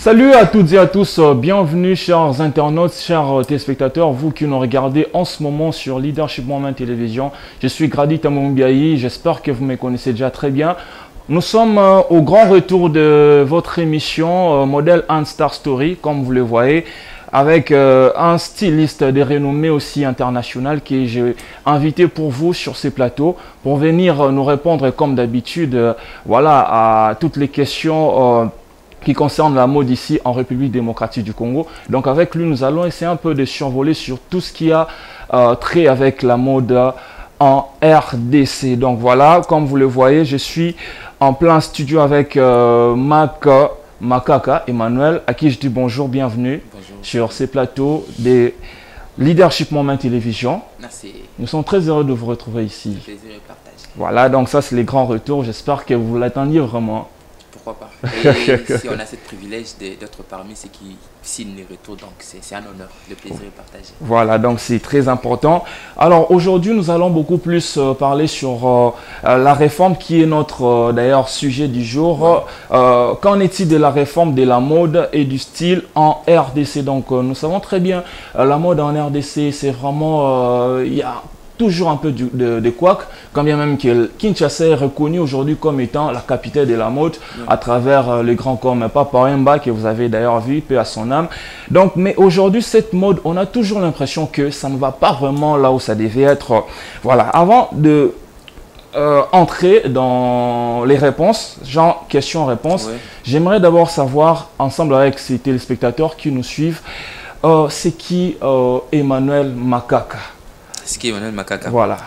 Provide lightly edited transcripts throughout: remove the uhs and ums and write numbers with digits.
Salut à toutes et à tous, bienvenue chers internautes, chers téléspectateurs, vous qui nous regardez en ce moment sur Leadership Moment Télévision. Je suis Grady Tamombiayi, j'espère que vous me connaissez déjà très bien. Nous sommes au grand retour de votre émission Model and Star Story, comme vous le voyez, avec un styliste de renommée aussi internationale que j'ai invité pour vous sur ces plateaux pour venir nous répondre comme d'habitude voilà, à toutes les questions qui concerne la mode ici en République démocratique du Congo. Donc avec lui, nous allons essayer un peu de survoler sur tout ce qui a trait avec la mode en RDC. Donc voilà, comme vous le voyez, je suis en plein studio avec Makaka Emmanuel, à qui je dis bonjour, bienvenue sur ces plateaux des Leadership Moment Télévision. Merci. Nous sommes très heureux de vous retrouver ici. Le plaisir est partagé. Voilà, donc ça c'est les grands retours. J'espère que vous l'attendiez vraiment. Pourquoi pas. Et si on a ce privilège d'être parmi ceux qui signent les retours, donc c'est un honneur. Le plaisir est partagé. Voilà, donc c'est très important. Alors aujourd'hui, nous allons beaucoup plus parler sur la réforme qui est notre d'ailleurs sujet du jour. Ouais. Qu'en est-il de la réforme de la mode et du style en RDC? Donc nous savons très bien la mode en RDC, c'est vraiment... il y a toujours un peu de couac, quand bien même que Kinshasa est reconnu aujourd'hui comme étant la capitale de la mode à travers les grands comme Papa Wemba que vous avez d'ailleurs vu, paix à son âme. Donc, mais aujourd'hui, cette mode, on a toujours l'impression que ça ne va pas vraiment là où ça devait être. Voilà, avant de entrer dans les réponses, genre questions-réponses, j'aimerais d'abord savoir, ensemble avec ces téléspectateurs qui nous suivent, c'est qui Emmanuel Makaka? Ce qui est Emmanuel Makaka. Voilà.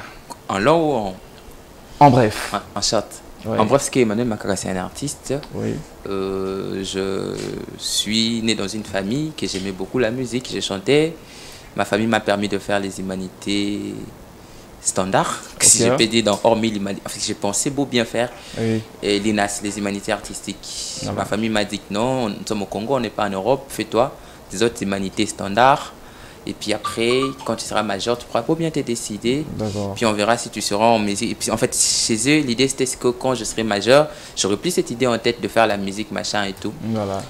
En long ou en bref? En short. Oui. En bref, ce qui est Emmanuel Makaka, c'est un artiste. Oui. Je suis né dans une famille que j'aimais beaucoup la musique, je chantais. Ma famille m'a permis de faire les humanités standards. Okay. Si je peux dire dans hormis l'humanité, en fait, j'ai pensé beau bien faire. Oui. Et l'INAS, les humanités artistiques. Ma famille m'a dit que non, nous sommes au Congo, on n'est pas en Europe, fais-toi des autres humanités standards. Et puis après, quand tu seras majeur, tu pourras pas bien te décider. Puis on verra si tu seras en musique. Et puis en fait, chez eux, l'idée c'était que quand je serai majeur, j'aurais plus cette idée en tête de faire la musique, machin et tout. Voilà.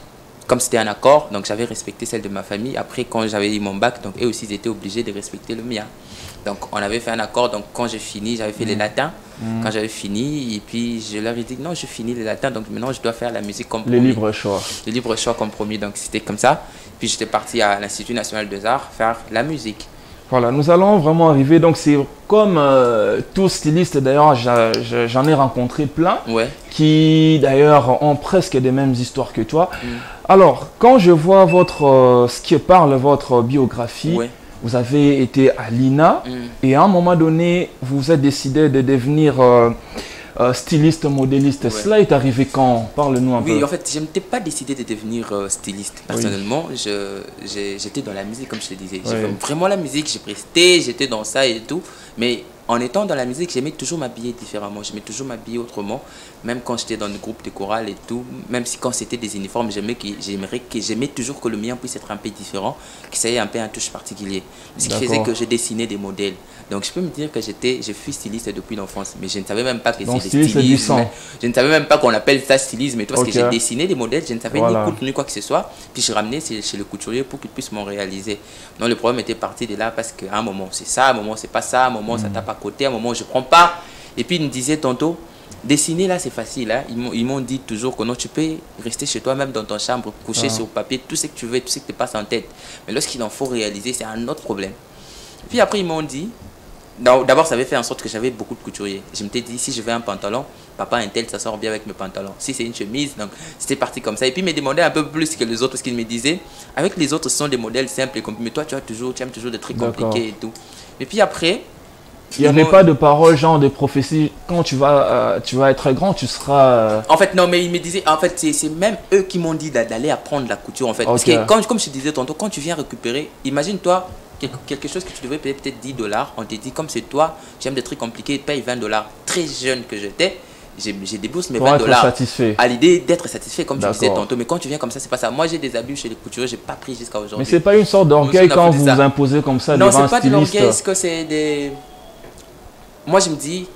Comme c'était un accord, donc j'avais respecté celle de ma famille. Après, quand j'avais eu mon bac, donc eux aussi ils étaient obligés de respecter le mien. Donc on avait fait un accord, donc quand j'ai fini, j'avais fait les latins. Quand j'avais fini, et puis je leur ai dit non, je finis les latins, donc maintenant je dois faire la musique comme promis. Le libre choix. Le libre choix comme promis, donc c'était comme ça. Puis j'étais parti à l'Institut National des Arts faire la musique. Voilà, nous allons vraiment arriver, donc c'est comme tout styliste, d'ailleurs j'en ai rencontré plein, qui d'ailleurs ont presque les mêmes histoires que toi. Alors, quand je vois ce qui parle votre biographie, vous avez été à l'INA et à un moment donné, vous vous êtes décidé de devenir styliste, modéliste. Cela est arrivé quand? Parle-nous un peu. Oui, en fait, je n'étais pas décidé de devenir styliste. Personnellement, j'étais dans la musique, comme je te disais. J'aimais vraiment la musique, j'ai presté, j'étais dans ça et tout. Mais en étant dans la musique, j'aimais toujours m'habiller différemment. J'aimais toujours m'habiller autrement. Même quand j'étais dans le groupe de chorale et tout, même si quand c'était des uniformes, j'aimais toujours que le mien puisse être un peu différent, que ça ait un peu un touche particulier. Ce qui faisait que je dessinais des modèles. Donc je peux me dire que je suis styliste depuis l'enfance, mais je ne savais même pas que c'était le stylisme. Je ne savais même pas qu'on appelle ça stylisme et tout, parce que j'ai dessiné des modèles, je ne savais ni coudre ni quoi que ce soit. Puis je ramenais chez le couturier pour qu'il puisse m'en réaliser. Donc le problème était parti de là parce qu'à un moment c'est ça, à un moment c'est pas ça, à un moment ça tape à côté, à un moment je prends pas. Et puis il me disait tantôt, dessiner là c'est facile, hein. Ils m'ont dit toujours que non, tu peux rester chez toi même dans ton chambre, coucher sur papier, tout ce que tu veux, tout ce qui te passe en tête. Mais lorsqu'il en faut réaliser, c'est un autre problème. Puis après ils m'ont dit, d'abord ça avait fait en sorte que j'avais beaucoup de couturiers. Je m'étais dit, si je veux un pantalon, papa un tel, ça sort bien avec mes pantalons. Si c'est une chemise, donc c'était parti comme ça. Et puis ils me demandaient un peu plus que les autres, parce qu'ils me disaient, avec les autres ce sont des modèles simples et compliqués, mais toi tu aimes toujours des trucs compliqués et tout. Et puis après, il n'y avait pas de parole, genre de prophétie, quand tu vas être grand, tu seras... En fait, non, mais ils me disaient, en fait, c'est même eux qui m'ont dit d'aller apprendre la couture, en fait. Parce que, comme je te disais tantôt, quand tu viens récupérer, imagine-toi, quelque chose que tu devais payer peut-être 10 $, on te dit, comme c'est toi, j'aime des trucs compliqués, paye 20 $. Très jeune que j'étais, j'ai déboursé mes 20 $ à l'idée d'être satisfait, comme tu disais tantôt. Mais quand tu viens comme ça, c'est pas ça. Moi, j'ai des abus chez les couturiers, j'ai pas pris jusqu'à aujourd'hui. Mais c'est pas une sorte d'orgueil quand vous vous imposez comme ça devant un styliste? Non, c'est pas de l'orgueil, c'est que c'est des... Moi, je me dis,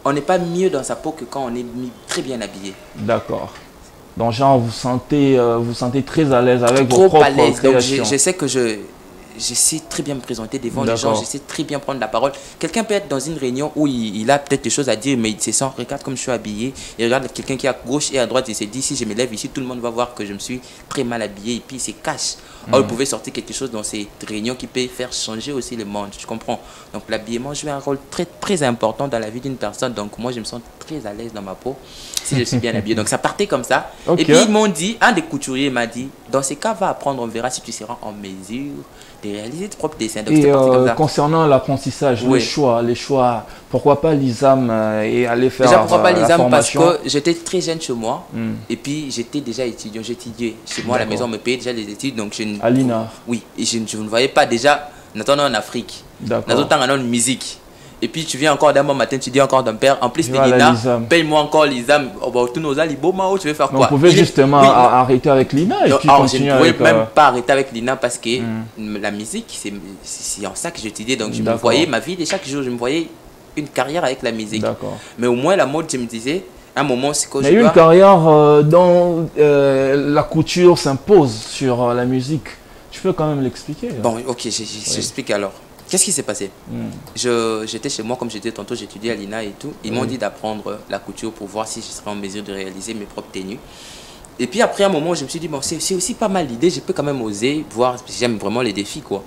on n'est pas mieux dans sa peau que quand on est très bien habillé. D'accord. Donc, genre, vous sentez très à l'aise avec vos Trop propres à l'aise. Donc, créations. je sais que je sais très bien me présenter devant les gens, je sais très bien prendre la parole. Quelqu'un peut être dans une réunion où il a peut-être des choses à dire, mais il se sent, regarde comme je suis habillé, il regarde quelqu'un qui est à gauche et à droite, il se dit, si je me lève ici, tout le monde va voir que je me suis très mal habillé, et puis il se cache. Or, il pouvait sortir quelque chose dans ces réunions qui peut faire changer aussi le monde, tu comprends? Donc, l'habillement joue un rôle très, très important dans la vie d'une personne, donc moi, je me sens très à l'aise dans ma peau si je suis bien habillé. Donc, ça partait comme ça. Okay. Et puis, ils m'ont dit, un des couturiers m'a dit, dans ces cas, va apprendre, on verra si tu seras en mesure de réaliser tes propres dessins. Donc, et comme ça. concernant l'apprentissage, Oui. les choix, pourquoi pas l'ISAM et aller faire déjà, pourquoi pas les la âmes? Parce formation? que j'étais très jeune chez moi. Et puis, j'étais déjà étudiant. J'étudiais chez moi à la maison, on me payait déjà les études. Donc, à l'INA? Oui, et je ne voyais pas déjà, notamment en Afrique, dans en musique. Et puis, tu viens encore d'un bon matin, tu dis encore ton père, en plus de l'INA, paye-moi encore l'ISAM. Tous nos aliboma, tu veux faire quoi? On pouvait justement arrêter avec l'INA et puis continuer avec... Je ne pouvais même pas arrêter avec l'INA parce que la musique, c'est en ça que j'étudiais. Donc, je me voyais, ma vie de chaque jour, je me voyais une carrière avec la musique. Mais au moins, la mode, je me disais, à un moment, c'est que mais une carrière dont la couture s'impose sur la musique. Tu peux quand même l'expliquer. Bon, ok, j'explique alors. Qu'est-ce qui s'est passé? J'étais chez moi, comme je disais tantôt, j'étudiais à l'INA et tout. Ils m'ont dit d'apprendre la couture pour voir si je serais en mesure de réaliser mes propres tenues. Et puis après un moment, je me suis dit, bon, c'est aussi pas mal l'idée, je peux quand même oser voir, j'aime vraiment les défis, quoi.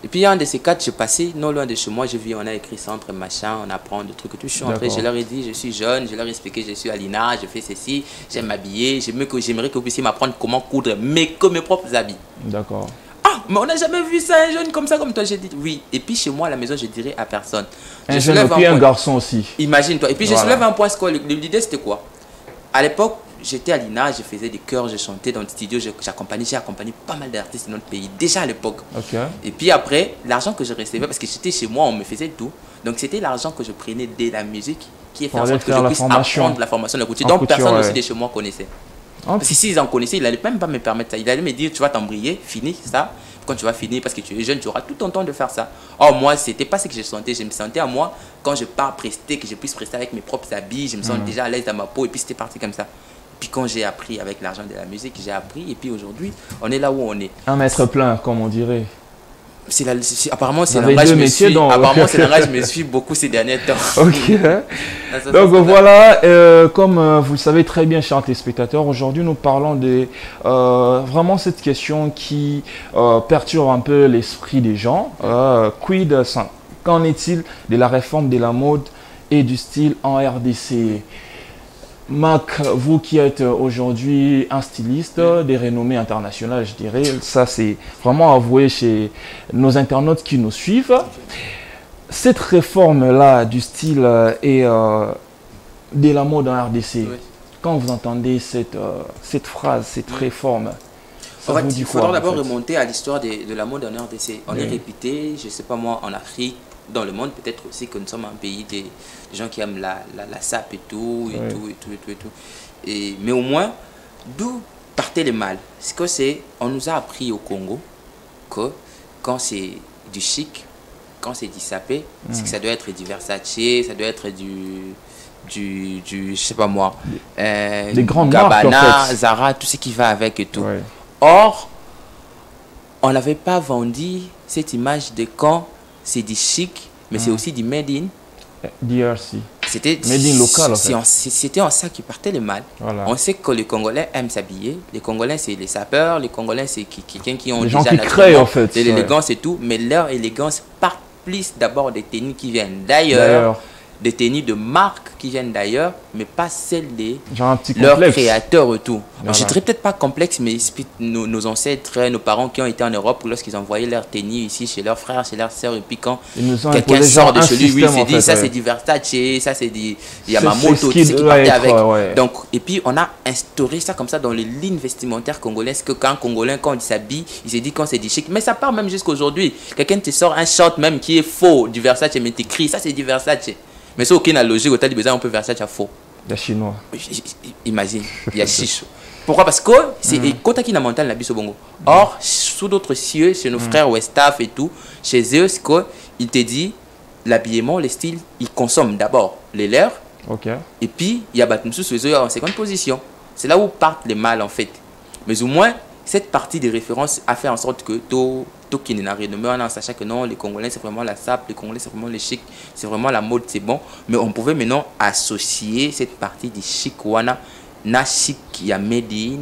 Et puis un de ces quatre, je passais non loin de chez moi, je vis, on a écrit centre, machin, on apprend des trucs et tout. Je suis entré, je leur ai dit, je suis jeune, je leur ai expliqué, je suis à l'INA, je fais ceci, j'aime m'habiller, j'aimerais que vous puissiez m'apprendre comment coudre, mais que mes propres habits. D'accord. Ah, mais on n'a jamais vu ça, un jeune comme ça, comme toi. J'ai dit oui. Et puis chez moi, à la maison, je dirais à personne. Un jeune et puis un garçon aussi. Imagine-toi. Et puis je soulève un point scolaire. L'idée, c'était quoi? À l'époque, j'étais à l'INA, je faisais des chœurs, je chantais dans le studio, j'ai accompagné pas mal d'artistes de notre pays, déjà à l'époque. Et puis après, l'argent que je recevais, parce que j'étais chez moi, on me faisait tout. Donc c'était l'argent que je prenais de la musique qui est fait en sorte que je puisse apprendre la formation de la couture. Donc personne aussi de chez moi connaissait. Parce que s'ils en connaissaient, il n'allait même pas me permettre ça. Il allait me dire, tu vas t'embrayer, finis ça. Quand tu vas finir, parce que tu es jeune, tu auras tout ton temps de faire ça. Or, moi, c'était pas ce que je sentais. Je me sentais à moi, quand je pars prester, que je puisse prester avec mes propres habits, je me sens déjà à l'aise dans ma peau. Et puis, c'était parti comme ça. Puis, quand j'ai appris avec l'argent de la musique, j'ai appris. Et puis, aujourd'hui, on est là où on est. Un maître plein, comme on dirait. Apparemment, c'est l'engagement je me suis beaucoup ces derniers temps. Ok. Donc voilà, comme vous le savez très bien, chers téléspectateurs, aujourd'hui nous parlons de vraiment cette question qui perturbe un peu l'esprit des gens. Qu'en est-il de la réforme de la mode et du style en RDC? Mac, vous qui êtes aujourd'hui un styliste de renommée internationale, je dirais, ça c'est vraiment avoué chez nos internautes qui nous suivent. Cette réforme-là du style et de la mode en RDC, quand vous entendez cette phrase, cette réforme, il faudra d'abord remonter à l'histoire de la mode en RDC. On est répété, je ne sais pas moi, en Afrique, dans le monde, peut-être aussi que nous sommes un pays des gens qui aiment la sape et tout, mais au moins, d'où partait le mal? On nous a appris au Congo que quand c'est du chic, quand c'est du sapé, c'est que ça doit être du Versace, ça doit être du je sais pas moi, des grandes Gabbana, marques, en fait. Zara, tout ce qui va avec et tout. Or, on n'avait pas vendu cette image de quand c'est du chic, mais c'est aussi du made in DRC. C'était made in local, en fait. C'était en ça qui partait le mal. On sait que les Congolais aiment s'habiller. Les Congolais, c'est les sapeurs. Les Congolais, c'est quelqu'un qui ont les déjà gens qui créent, en fait. de l'élégance et tout. Mais leur élégance part plus d'abord des tenues qui viennent d'ailleurs. Des tenues de marque qui viennent d'ailleurs, mais pas celles de leurs créateurs et tout. Je ne dirais peut-être pas complexe, mais nos ancêtres, nos parents qui ont été en Europe, lorsqu'ils envoyaient leurs tenues ici chez leurs frères, chez leurs sœurs, et puis quand quelqu'un sort de chez lui, il se dit ça c'est du Versace, ça c'est du Yamamoto, tout ce qui partait avec. Donc, et puis on a instauré ça comme ça dans les lignes vestimentaires congolaises, que quand un Congolais, quand il s'habille, il se dit quand c'est du chic. Mais ça part même jusqu'à aujourd'hui. Quelqu'un te sort un short même qui est faux du Versace, mais t'écris ça c'est du Versace. Mais c'est aucune logique, au besoin on peut faire ça à faux. Il y a chinois. Imagine, il y a chiche. Pourquoi? Parce que c'est Kota qui n'a monté la biso bongo. Or, sous d'autres cieux, chez nos frères Westaf et tout, chez eux, c'est qu'il te dit l'habillement, le style, ils consomment d'abord les leurs. Et puis, il y a Batumsu sous eux en seconde position. C'est là où partent les mal en fait. Mais au moins, cette partie de référence a fait en sorte que tout qui n'a rien de en sachant que non, les Congolais c'est vraiment la sape, les Congolais c'est vraiment le chic, c'est vraiment la mode, c'est bon. Mais on pouvait maintenant associer cette partie du chic wana na chic qui a made in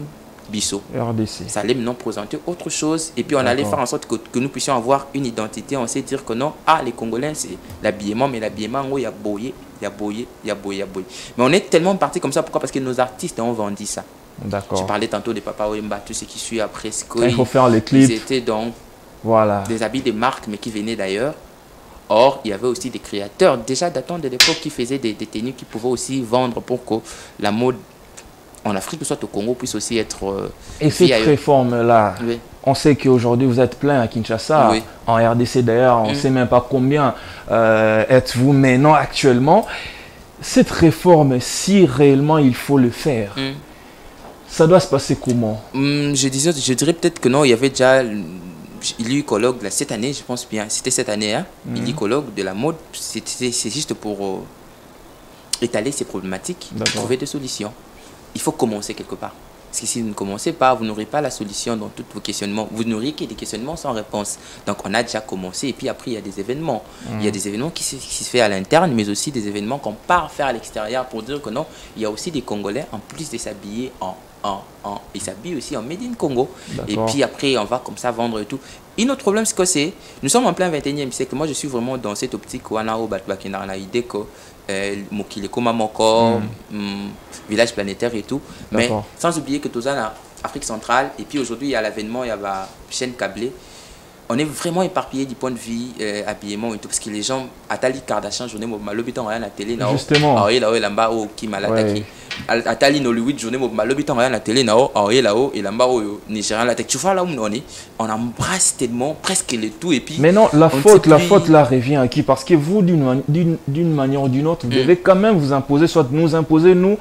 Bisso. RDC. Ça allait maintenant présenter autre chose et puis on allait faire en sorte que nous puissions avoir une identité. On sait dire que non, les Congolais c'est l'habillement, mais l'habillement il y a boyé, il y a boyé, il y a boyé, il y a boyé. Mais on est tellement parti comme ça, pourquoi? Parce que nos artistes ont vendu ça. D'accord. Je parlais tantôt de Papa Wemba, tout ce qui suit après Scoy. Il faut faire les clips. C'était donc voilà. des habits de marque, mais qui venaient d'ailleurs. Or, il y avait aussi des créateurs, déjà datant de l'époque, qui faisaient des tenues qui pouvaient aussi vendre pour que la mode en Afrique, soit au Congo, puisse aussi être... et cette réforme-là, oui. On sait qu'aujourd'hui, vous êtes plein à Kinshasa. Oui. En RDC, d'ailleurs, on ne sait même pas combien êtes-vous maintenant actuellement. Cette réforme, si réellement il faut le faire, ça doit se passer comment? Je dirais peut-être que non, il y avait déjà l'icologue cette année, je pense bien, c'était cette année, hein, l'icologue de la mode, c'est juste pour étaler ces problématiques, trouver des solutions. Il faut commencer quelque part. Parce que si vous ne commencez pas, vous n'aurez pas la solution dans tous vos questionnements. Vous n'aurez que des questionnements sans réponse. Donc on a déjà commencé et puis après il y a des événements. Il y a des événements qui se font à l'interne, mais aussi des événements qu'on part faire à l'extérieur pour dire que non, il y a aussi des Congolais, en plus de s'habiller ils s'habillent aussi en Made in Congo. Et puis après on va comme ça vendre et tout. Et notre problème c'est que nous sommes en plein 21e siècle. Moi je suis vraiment dans cette optique où on a l'idée que Mokile Komamoko, village planétaire et tout. Mais sans oublier que tout ça en Afrique centrale, et puis aujourd'hui il y a l'avènement, il y a la chaîne câblée. On est vraiment éparpillé du point de vue habillement et tout, parce que les gens, Atali Kardashian, journée, l'hôpital rien à la télé, justement. Là-bas, qui m'a attaqué. Atali Nollywood, journée, l'hôpital rien à la télé, là-haut, et là-bas, Nigérian, la tête. Tu vois là où on est, on embrasse tellement, presque le tout, et puis. Mais non, la faute là revient à qui? Parce que vous, d'une manière ou d'une autre, vous devez quand même vous imposer, soit nous imposer, nous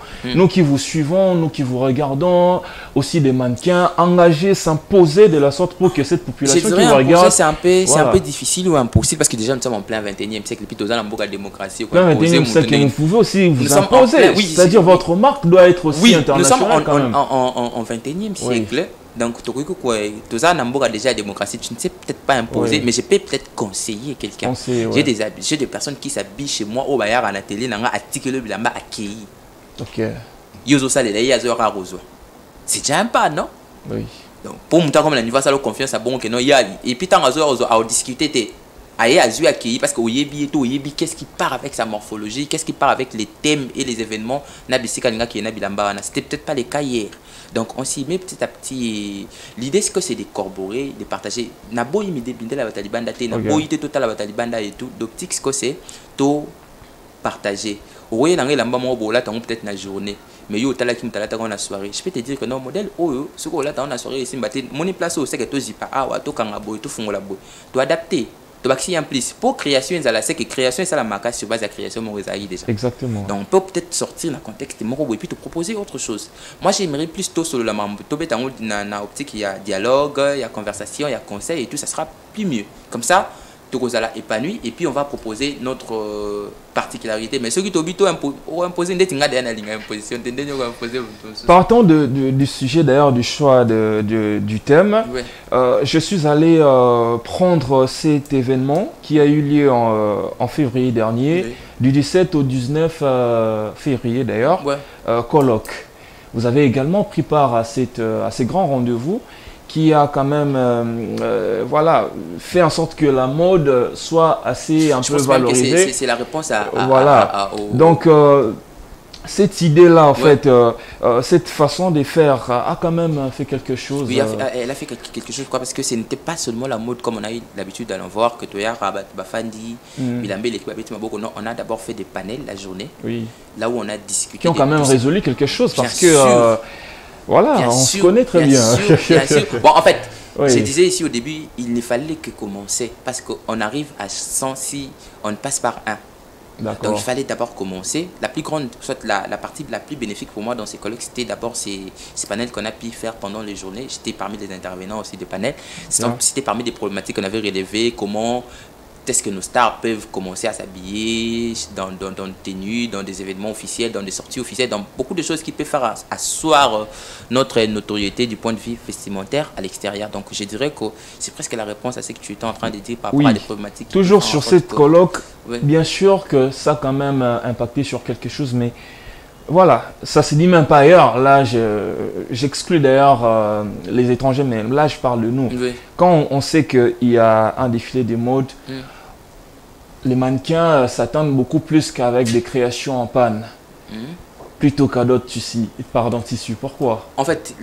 qui vous suivons, nous qui vous regardons, aussi des mannequins, engager, s'imposer de la sorte pour que cette population qui vous regarde. C'est un peu difficile ou impossible parce que déjà nous sommes en plein 21e siècle et puis tous en démocratie. Plein 21e siècle, vous pouvez aussi vous imposer. C'est-à-dire votre marque doit être aussi internationale. Nous sommes en 21e siècle. Donc, tous en déjà la démocratie, tu ne sais peut-être pas imposer, mais je peux peut-être conseiller quelqu'un. J'ai des personnes qui s'habillent chez moi au Bayard à la télé, dans l'article de Bilamba accueilli. Ok. C'est déjà un pas, non? Oui. Donc, pour moi, comme la niveau ça la confiance à bon que non y a et puis tant à discuter t'es aïe à jouer accueilli parce que oyebi et tout oyebi qu'est-ce qui part avec sa morphologie, qu'est-ce qui part avec les thèmes et les événements na bisika linga qui na bilamba na c'était peut-être pas les cas hier. Donc on s'y met petit à petit. L'idée c'est que c'est de corroborer, de partager. Na boy mi débinde la batalibanda té na boy té total la batalibanda et tout. D'optique ce que c'est tout partager. Oui, dans les lamba mo bola tant peut-être na journée. Mais yo tala kim tala dans la soirée. Je peux te dire que non modèle oh ce que là dans la soirée ici mbaté mon place au c'est que to zipa wa to kanga boy to fungola boy. To adapter. To baxi en plus pour création ça la c'est que création ça la marque sur base de la création mon résaï déjà. Exactement. Donc on peut peut-être sortir dans le contexte de mon robot et puis te proposer autre chose. Moi j'aimerais plus tôt sur la mambo. To bet en na optique il y a dialogue, il y a conversation, il y a conseil et tout ça sera plus mieux. Comme ça tout ça épanoui et puis on va proposer notre particularité. Mais ceux qui t'ont imposé une imposition. Partons du sujet d'ailleurs du choix du thème. Ouais. Je suis allé prendre cet événement qui a eu lieu en février dernier, du 17 au 19 février d'ailleurs, colloque. Vous avez également pris part à ces grands rendez-vous qui a quand même voilà, fait en sorte que la mode soit assez un peu valorisée. C'est la réponse à voilà. Donc cette idée-là, en fait, cette façon de faire a quand même fait quelque chose. Oui, elle a fait quelque chose, quoi, parce que ce n'était pas seulement la mode comme on a eu l'habitude d'aller voir, que tu as Bafandi, on a d'abord fait des panels la journée, là où on a discuté. Qui ont quand même résolu quelque chose, parce que voilà, on se connaît très bien. Bien sûr. Bon, en fait, je disais ici au début, il ne fallait que commencer, parce qu'on arrive à 100 si on passe par un. Donc il fallait d'abord commencer. La plus grande, soit la partie la plus bénéfique pour moi dans ces colloques, c'était d'abord ces panels qu'on a pu faire pendant les journées. J'étais parmi les intervenants aussi des panels. C'était parmi des problématiques qu'on avait relevées, comment est-ce que nos stars peuvent commencer à s'habiller dans des tenues, dans des événements officiels, dans des sorties officielles, dans beaucoup de choses qui peuvent faire asseoir notre notoriété du point de vue vestimentaire à l'extérieur. Donc je dirais que c'est presque la réponse à ce que tu étais en train de dire par rapport à des problématiques. Toujours sur cette colloque, bien sûr que ça a quand même impacté sur quelque chose, mais voilà, ça se dit même pas ailleurs. Là, j'exclus d'ailleurs les étrangers, mais là, je parle de nous. Oui. Quand on sait qu'il y a un défilé de mode, les mannequins s'attendent beaucoup plus qu'avec des créations en panne, plutôt qu'à d'autres tissus. Pourquoi? En fait,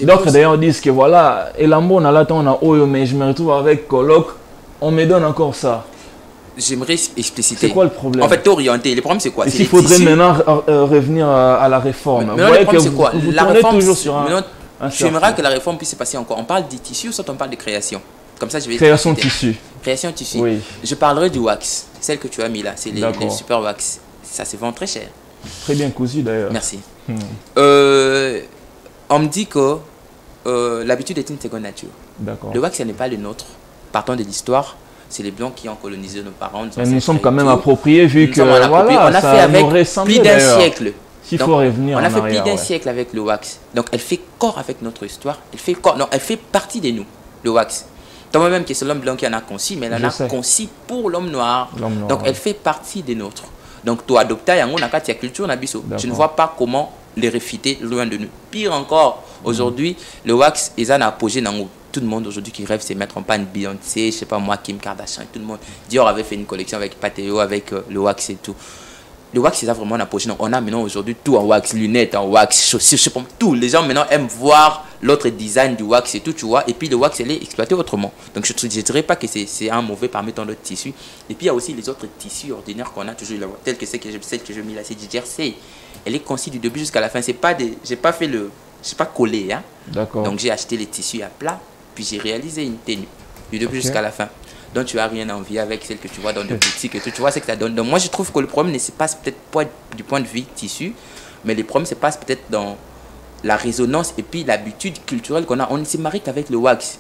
d'autres d'ailleurs disent que voilà, et l'amour, on a là, on a Oyo, mais je me retrouve avec Colloque, on me donne encore ça. J'aimerais expliciter. C'est quoi le problème? En fait, t'es orienté. Le problème, c'est quoi? Il faudrait maintenant revenir à la réforme. Mais le problème, c'est quoi? La réforme, toujours sur tu aimerais que la réforme puisse se passer encore. On parle des tissus ou soit on parle de création? Comme ça, je vais création de tissu. Création de tissu. Oui. Je parlerai du wax. Celle que tu as mis là. C'est les super wax. Ça se vend très cher. Très bien cousu d'ailleurs. Merci. On me dit que l'habitude est une seconde nature. Le wax, ce n'est pas le nôtre. Partons de l'histoire. C'est les Blancs qui ont colonisé nos parents. Nous sommes quand même appropriés vu que voilà, on a fait avec plus d'un siècle. S'il faut revenir on a fait plus d'un siècle avec le wax. Donc elle fait corps avec notre histoire. Elle fait corps. Non, elle fait partie de nous, le wax. Toi-même, c'est l'homme blanc qui en a conçu, mais elle en a conçu pour l'homme noir. Donc elle fait partie des nôtres. Donc toi, adopter on a ta culture, tu ne vois pas comment les réfuter loin de nous. Pire encore, aujourd'hui, le wax, ils ont apogé dans tout le monde aujourd'hui qui rêve c'est mettre en panne Beyoncé, je sais pas moi, Kim Kardashian, tout le monde. Dior avait fait une collection avec Pateo, avec le wax et tout. Le wax, c'est ça vraiment apogé. On a maintenant aujourd'hui tout en wax, lunettes en wax, chaussures, je sais pas, tout. Les gens maintenant aiment voir l'autre design du wax et tout, tu vois. Et puis le wax, elle est exploité autrement. Donc je ne dirais pas que c'est un mauvais parmi tant d'autres tissus. Et puis il y a aussi les autres tissus ordinaires qu'on a toujours, tels que celle que je mis là, c'est du jersey. Elle est conçue du début jusqu'à la fin. C'est pas des, j'ai pas fait le, j'ai pas collé, hein. D'accord. Donc j'ai acheté les tissus à plat, puis j'ai réalisé une tenue du début jusqu'à la fin. Donc tu n'as rien à envier avec celle que tu vois dans des boutiques et tout. Tu vois ce que ça donne. Donc moi je trouve que le problème ne se passe peut-être pas du point de vue tissu, mais le problème se passe peut-être dans la résonance et puis l'habitude culturelle qu'on a. On ne se marie qu'avec le wax.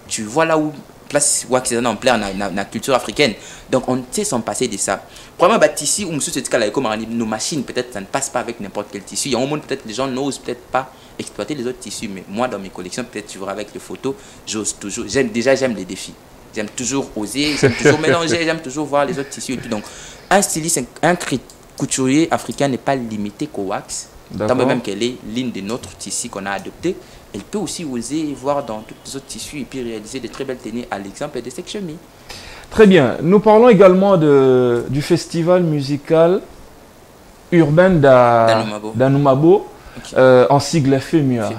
Tu vois là où place wax est en plein dans la culture africaine. Donc on sait s'en passer de ça. Probablement tissu ou nos machines peut-être ça ne passe pas avec n'importe quel tissu. Il y a un moment peut-être les gens n'osent peut-être pas exploiter les autres tissus, mais moi dans mes collections peut-être tu verras avec les photos, j'ose toujours, j'aime les défis, j'aime toujours oser, j'aime toujours mélanger, j'aime toujours voir les autres tissus et tout. Donc un styliste, un couturier africain n'est pas limité qu'au wax, tant même qu'elle est l'une de notre tissu qu'on a adopté, elle peut aussi oser voir dans tous les autres tissus et puis réaliser de très belles tenues à l'exemple de Section Me. Très bien, nous parlons également du festival musical urbain d'Anoumabo. Okay. En sigle FEMUA.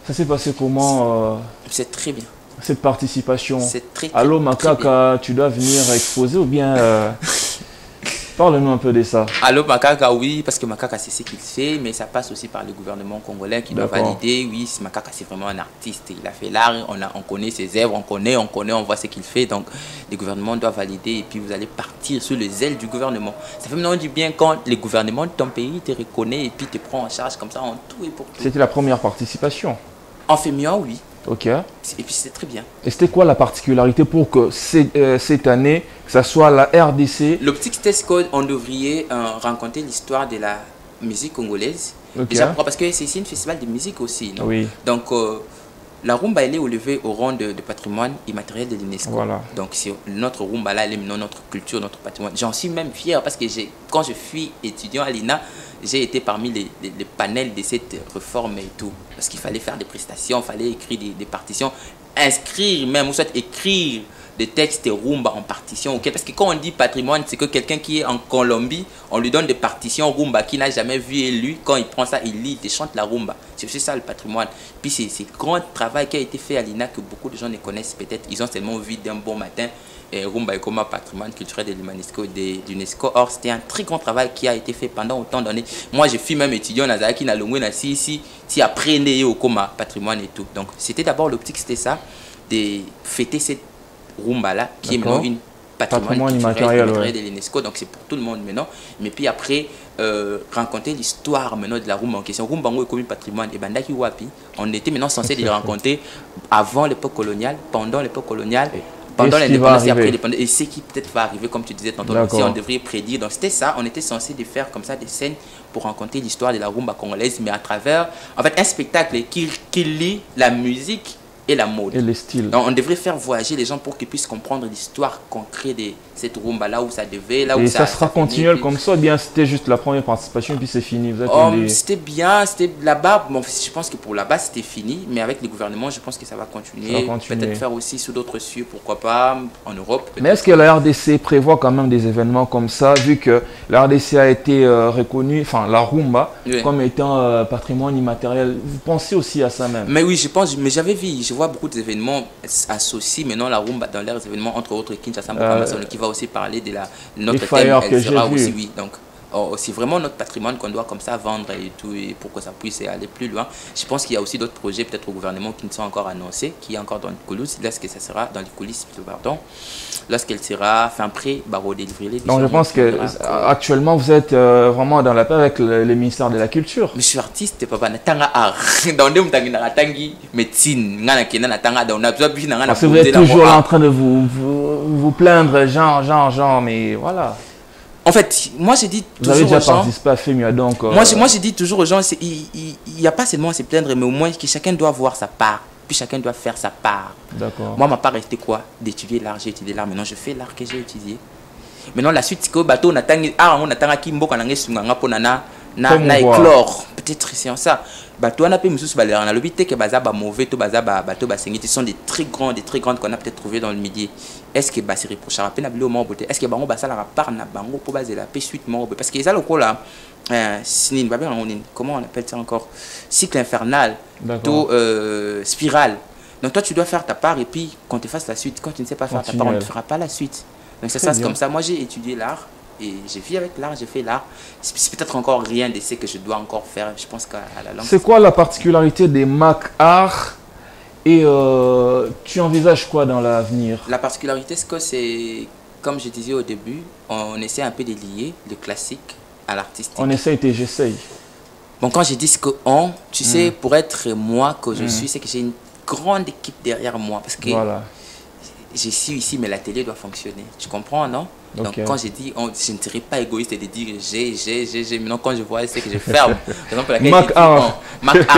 Ça s'est passé comment C'est très bien. Cette participation. C'est très Allô Makaka, tu dois venir exposer ou bien parle-nous un peu de ça. Allô Makaka, oui, parce que Makaka c'est ce qu'il fait, mais ça passe aussi par le gouvernement congolais qui doit valider. Oui, Makaka c'est vraiment un artiste, il a fait l'art, on connaît ses œuvres, on voit ce qu'il fait, donc le gouvernement doit valider et puis vous allez partir sur les ailes du gouvernement. Ça fait maintenant du bien quand le gouvernement de ton pays te reconnaît et puis te prend en charge comme ça en tout et pour tout. C'était la première participation. En FEMUA, oui. Ok. Et puis c'est très bien. Et c'était quoi la particularité pour que cette année, que ça soit la RDC? L'Optique Test Code, on devrait rencontrer l'histoire de la musique congolaise. Okay. Déjà parce que c'est une festival de musique aussi. Non? Oui. Donc la rumba elle est élevée au rang de patrimoine immatériel de l'UNESCO. Voilà. Donc notre rumba là, elle est maintenant notre culture, notre patrimoine. J'en suis même fier parce que quand je suis étudiant à l'INA, j'ai été parmi les panels de cette réforme et tout. Parce qu'il fallait faire des prestations, il fallait écrire des partitions, inscrire même, ou soit écrire des textes rumba en partition. Okay? Parce que quand on dit patrimoine, c'est que quelqu'un qui est en Colombie, on lui donne des partitions rumba qu'il n'a jamais vu et lu. Quand il prend ça, il lit, il chante la rumba. C'est aussi ça le patrimoine. Puis c'est ce grand travail qui a été fait à l'INA que beaucoup de gens ne connaissent peut-être. Ils ont seulement vu d'un bon matin rumba et comme patrimoine culturel de l'UNESCO. Or, c'était un très grand travail qui a été fait pendant autant d'années. Moi, je suis même étudiant dans Zaki, dans Longwe, si apprenez au coma patrimoine et tout. Donc, c'était d'abord l'optique, c'était ça, de fêter cette rumba-là, qui est maintenant une patrimoine culturel de l'UNESCO. Donc, c'est pour tout le monde maintenant. Mais puis après, rencontrer l'histoire maintenant de la rumba en question. Rumba est comme patrimoine. Et Bandaki Wapi, on était maintenant censé les rencontrer avant l'époque coloniale, pendant l'époque coloniale, pendant l'indépendance et après l'indépendance, et ce qui peut-être va arriver, comme tu disais tantôt, si on devrait prédire. Donc c'était ça, on était censé de faire comme ça des scènes pour raconter l'histoire de la rumba congolaise, mais à travers, en fait, un spectacle qui lie la musique et la mode. Et les styles. Donc, on devrait faire voyager les gens pour qu'ils puissent comprendre l'histoire concrète de cette rumba, là où ça devait, là où ça... Et ça sera continuel comme ça, ou bien c'était juste la première participation, puis c'est fini? C'était bien, c'était là-bas, bon, je pense que pour là-bas c'était fini, mais avec les gouvernements, je pense que ça va continuer. Peut-être faire aussi sous d'autres cieux, pourquoi pas, en Europe. Mais est-ce que la RDC prévoit quand même des événements comme ça, vu que la RDC a été reconnue, enfin la rumba, comme étant patrimoine immatériel? Vous pensez aussi à ça même? Mais oui, je pense, mais j'avais vu, je vois beaucoup d'événements associés maintenant la rumba dans leurs événements, entre autres Kinshasa qui va aussi parler de notre thème, elle sera aussi, oui, donc c'est vraiment notre patrimoine qu'on doit comme ça vendre et tout, et pour que ça puisse aller plus loin. Je pense qu'il y a aussi d'autres projets peut-être au gouvernement qui ne sont encore annoncés, qui est encore dans les coulisses, lorsque ça sera dans les coulisses, pardon, lorsqu'elle sera fin prêt, Baro délivrer. Donc je pense que actuellement vous êtes vraiment dans la paix avec le ministère de la Culture. Mais je suis artiste, papa, natanga art. Dans des montagnes natangi médecine, ngana kena natanga dans parce que vous êtes toujours là en train de vous plaindre, genre, mais voilà. En fait, moi j'ai dit toujours aux gens... Vous avez déjà participé à FEMIA, donc... Moi j'ai dit toujours aux gens, il n'y a pas seulement à se plaindre, mais au moins que chacun doit voir sa part. Puis chacun doit faire sa part. D'accord. Moi, ma part était quoi? D'étudier l'art, j'ai étudié l'art. Maintenant, je fais l'art que j'ai étudié. Maintenant, la suite, c'est que bateau, on attend Kimbo, on a éclore. Peut-être c'est en ça. Bateau, on a pu me soucier, on a l'obité que baza mauvais, tout baza bateau, ce sont des très grandes qu'on a peut-être trouvé dans le midi. Est-ce que c'est reprochable à peine au moins beauté? Est-ce que bango basa la part na bango pour baser la paix suite mort? Parce que ça le coup là, comment on appelle ça encore? Cycle infernal, tout spirale. Donc toi tu dois faire ta part et puis quand tu fasses la suite, quand tu ne sais pas faire ta part, on ne fera pas la suite. Donc ça c'est comme ça. Moi j'ai étudié l'art et j'ai vu avec l'art, j'ai fait l'art. C'est peut-être encore rien de ce que je dois encore faire. Je pense qu'à la langue. C'est quoi la particularité des Mac Art et tu envisages quoi dans l'avenir? La particularité c'est que c'est, comme je disais au début, on essaie un peu de lier le classique à l'artistique. On essaye et j'essaye. Bon, quand je dis ce que tu sais, pour être moi que je suis, c'est que j'ai une grande équipe derrière moi. Parce que je suis ici, mais la télé doit fonctionner. Tu comprends, non? Donc, quand je dis, je ne serai pas égoïste de dire j'ai. Maintenant, quand je vois, c'est que je ferme. Par exemple, Mac Art,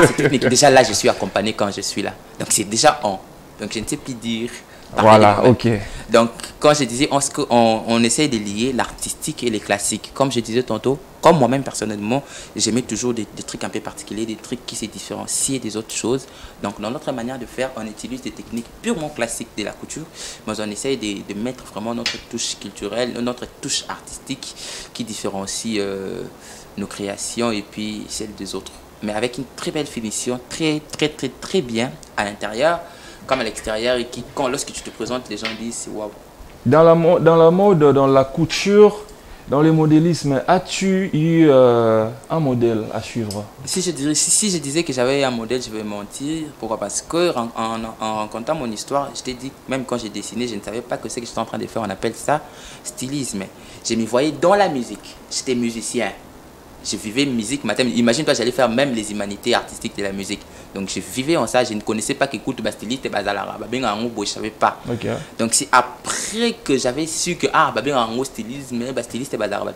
c'est technique. Déjà là, je suis accompagné quand je suis là. Donc, c'est déjà on. Donc, je ne sais plus dire. Voilà, ok. Donc, quand je disais, on essaie de lier l'artistique et les classiques. Comme je disais tantôt, comme moi-même personnellement, j'aimais toujours des trucs un peu particuliers, des trucs qui se différencient des autres choses. Donc, dans notre manière de faire, on utilise des techniques purement classiques de la couture, mais on essaie de mettre vraiment notre touche culturelle, notre touche artistique qui différencie nos créations et puis celles des autres. Mais avec une très belle finition, très bien à l'intérieur, comme à l'extérieur, et qui, lorsque tu te présentes, les gens disent waouh. Dans la mode, dans la couture, dans le modélisme, as-tu eu un modèle à suivre? Si je disais que j'avais un modèle, je vais mentir. Pourquoi? Parce que en racontant mon histoire, je t'ai dit, même quand j'ai dessiné, je ne savais pas que ce que j'étais en train de faire, on appelle ça stylisme. Je me voyais dans la musique. J'étais musicien. Je vivais musique matin. Imagine-toi, j'allais faire même les humanités artistiques de la musique. Donc je vivais en ça. Je ne connaissais pas qu'écoute styliste et bazalara. Je ne savais pas. Donc c'est après que j'avais su que stylisme, styliste et bazalara.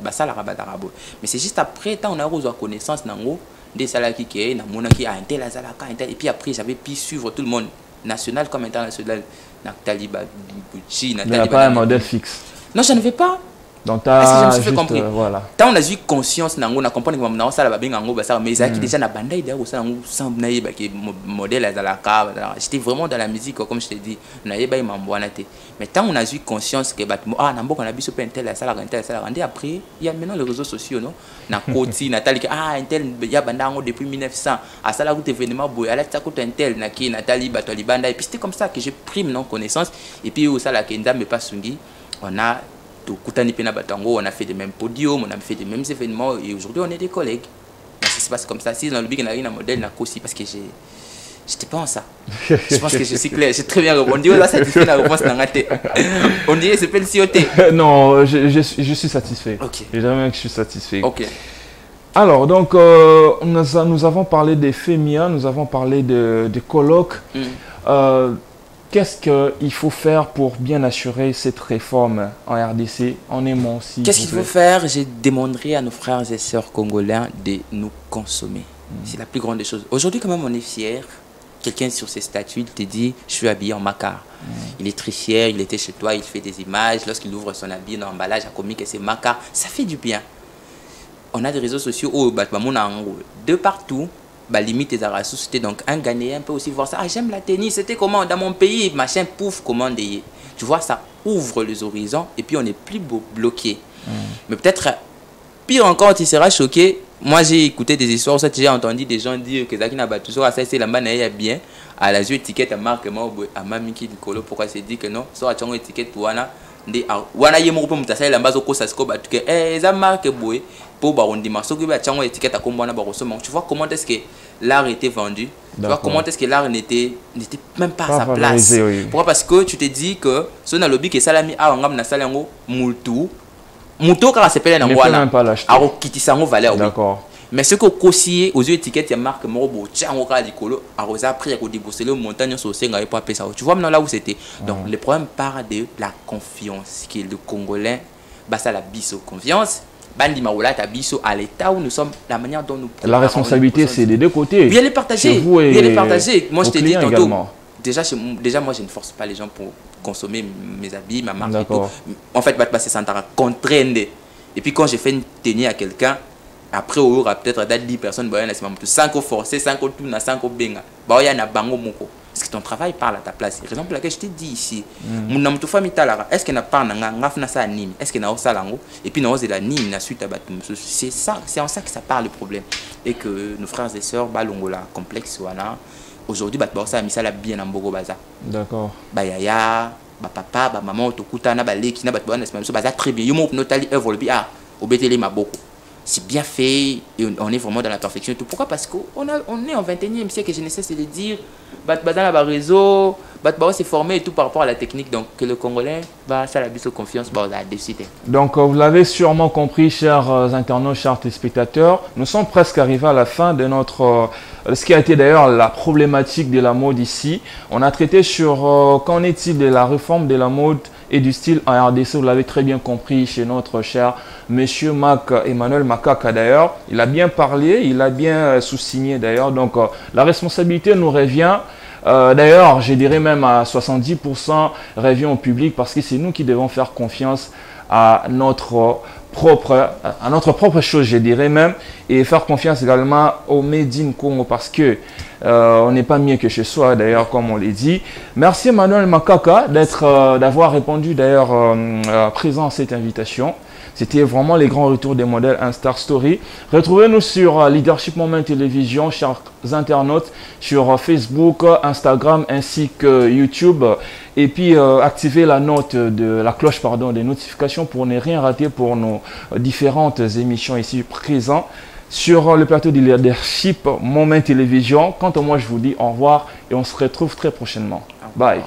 Mais c'est juste après, quand on a eu connaissance des salariés qui est et puis après j'avais pu suivre tout le monde, national comme international. Il n'y a pas un modèle fixe. Non, je ne vais pas. Donc, je me suis fait compris. Voilà. Tant on a eu conscience, on a compris que on ça mais ça qui déjà na bandai d'ailleurs ça sans modèle j'étais vraiment dans la musique comme je t'ai dit, mais tant on a eu conscience que on a vu super intel ça après il y a maintenant les réseaux sociaux non na koti Nathalie intel il y a bandango depuis 1900 à ça la route événement boy à la ça coûte intel na ki Nathalie batoli banda et puis c'était comme ça que j'ai pris mon connaissance et puis au ça la kenda mais pas sungi on a on a fait les mêmes podiums, on a fait les mêmes événements et aujourd'hui on est des collègues. Donc, ça se passe comme ça. Si dans le big on a un modèle, aussi parce que j'étais pas en ça. Je pense que je suis clair, j'ai très bien répondu. Là, satisfait la réponse n'a raté. On dirait c'est pas le COT. Non, je suis satisfait. Ok. Je dirais que je suis satisfait. Ok. Alors, donc, nous avons parlé des FEMIA, nous avons parlé des colloques. qu'est-ce qu'il faut faire pour bien assurer cette réforme en RDC, en aimant aussi? Qu'est-ce qu'il faut faire? Je demanderai à nos frères et sœurs congolais de nous consommer. C'est la plus grande des choses. Aujourd'hui, quand même, on est fiers. Quelqu'un sur ses statuts, il te dit, je suis habillé en Macar. Il est très fier, il était chez toi, il fait des images. Lorsqu'il ouvre son habit dans l'emballage, il a commis que c'est Macar. Ça fait du bien. On a des réseaux sociaux où, de partout, limite des arrêts, c'était donc un Ghanéen peut aussi voir ça. Ah, j'aime la tennis, c'était comment dans mon pays, machin, pouf, comment des. Tu vois, ça ouvre les horizons et puis on n'est plus bloqué. Mais peut-être, pire encore, tu seras choqué. Moi, j'ai écouté des histoires, j'ai entendu des gens dire que Zaki n'a pas toujours ça, c'est la manne bien. À la yeux étiquette à marque, à Mamiki Nicolo, pourquoi c'est dit que non, soit à étiquette pour Wana. Wana yemo pour mutasa la base au ça se coba que eza marque boy pour barondi maso que ba chango étiquette à kombona barosoma. Tu vois comment est-ce que l'art était vendu? Tu vois comment est-ce que l'art n'était même pas à sa place. Oui. Pourquoi? Parce que tu te dis que ce na lobby que salami a ngam na salango multu muto car c'est pas na wana a okitisango valeur. D'accord. Mais ce que conseiller aux yeux étiquettes, il y a marque Morobo, Tchango Radicolo, à Rosa, après, il y a débossé le montagne sur le Sénat et pas ça. Tu vois maintenant là où c'était. Donc, le problème part de la confiance, qui est le Congolais, ça la biso confiance. Bandi Maoula, ta biso à l'état où nous sommes, la manière dont nous. La responsabilité, c'est des deux côtés. Bien les partager. Bien les partager. Moi, je t'ai dit tantôt. Déjà, moi, je ne force pas les gens pour consommer mes habits, ma marque et tout. En fait, c'est ça, contraindre. Et puis, quand j'ai fait une tenue à quelqu'un, après, il y aura peut-être 10 personnes, 5 forcés, 5 tout, 5 benga. Parce que ton travail parle à ta place. La raison pour laquelle je t'ai dit ici, est-ce qu'il n'a pas de nîmes? Est-ce qu'il n'a pas de et puis, il y a la nîmes, suite à c'est ça, c'est en ça que ça parle le problème. Et que nos frères et sœurs, Balongola, complexe, aujourd'hui, ça a mis ça bien en Bogo Baza. D'accord. Yaya, papa, maman, Tokuta, Nabaleki, Nabatouana, c'est très bien. Yomo, notali, œuvre, le bien, au BTL, ma beaucoup. C'est bien fait et on est vraiment dans la perfection. Pourquoi? Parce qu'on est en 21e siècle et je ne cesse de dire dans le réseau, c'est formé et tout par rapport à la technique. Donc que le Congolais va ça la bise confiance à décider. Donc vous l'avez sûrement compris, chers internautes, chers téléspectateurs, nous sommes presque arrivés à la fin de notre ce qui a été d'ailleurs la problématique de la mode ici. On a traité sur qu'en est-il de la réforme de la mode et du style en RDC, vous l'avez très bien compris chez notre cher monsieur Emmanuel Makaka d'ailleurs. Il a bien parlé, il a bien sous-signé d'ailleurs. Donc la responsabilité nous revient. D'ailleurs, je dirais même à 70% revient au public parce que c'est nous qui devons faire confiance à notre propre chose, je dirais même, et faire confiance également au Made in Congo parce que on n'est pas mieux que chez soi d'ailleurs, comme on l'a dit. Merci Emmanuel Makaka d'avoir répondu d'ailleurs présent à cette invitation. C'était vraiment les grands retours des modèles Instar Story. Retrouvez-nous sur Leadership Moment Télévision, chers internautes, sur Facebook, Instagram ainsi que YouTube. Et puis activez la cloche des notifications pour ne rien rater pour nos différentes émissions ici présentes sur le plateau de Leadership Moment Télévision. Quant à moi, je vous dis au revoir et on se retrouve très prochainement. Bye.